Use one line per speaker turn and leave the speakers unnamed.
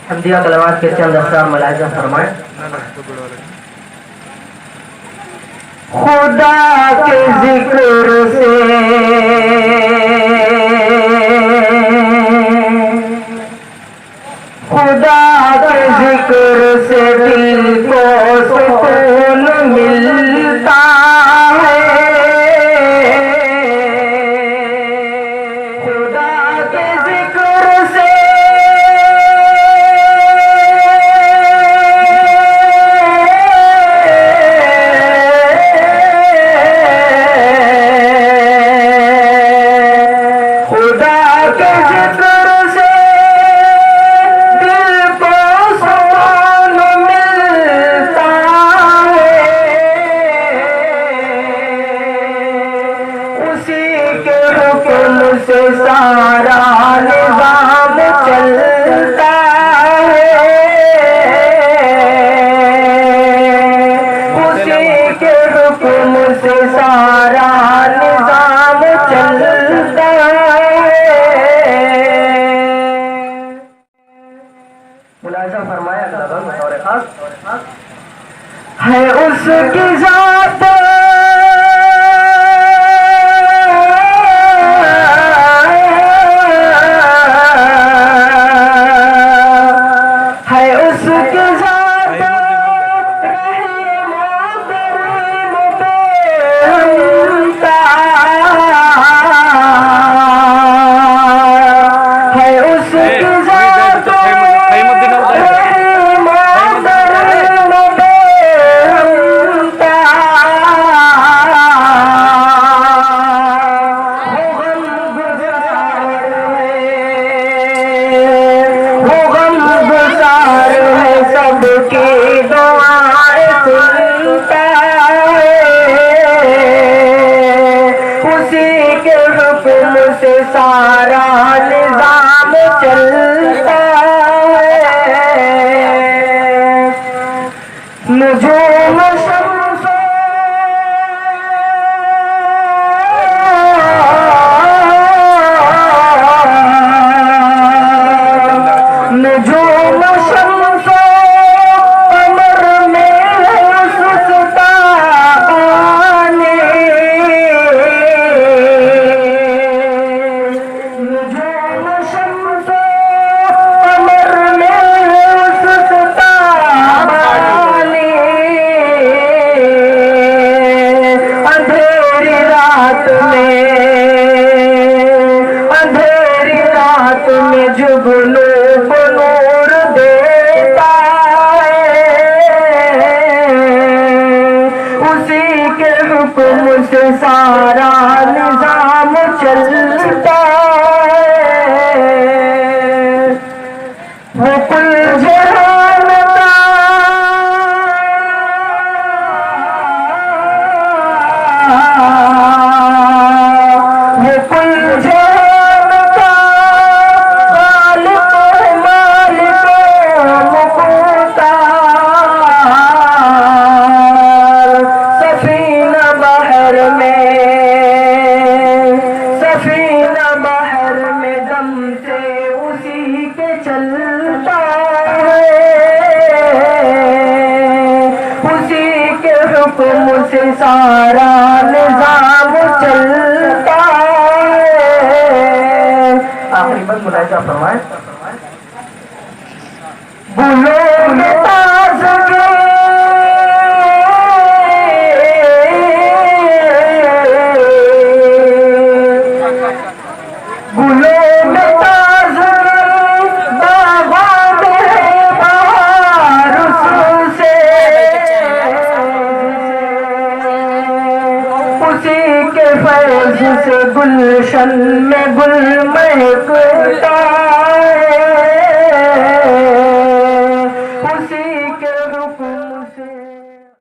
हम्दिया कलमात के चंद अफसार मुलाहिजा फरमाएं। खुदा के जिक्र से खुदा के जिक्र से दिल को सुकून मिलता है। खुदा के जिक्र से से सारा निज़ाम चलता है। उसी के हुक्म से सारा निज़ाम चलता है। मुलाहिजा फरमाया अगला बार बतौर खास है उसकी ज़ात सबकी दुआएं सुनता है। उसी के हुक्म से सारा निज़ाम चलता है। नुजूम शम्सो नुजूम शम्सो अंधेरी रात में जुगनू को नूर देता है। उसी के हुक्म से सारा निज़ाम चलता है। वो कुल जहान का वो कुल जहान का खालिक मालिक मुख्तार। सफीना बहर में दम से उसी के चलता है। उसी के हुक्म से सारा निज़ाम चलता है। आखिरी बात मुलाहिजा फरमाएं। बुलोग ताज़गी बुलोग ताज़गी बाग़ों में बहार से उसी के फैज़ से गुलशन में गुल महकता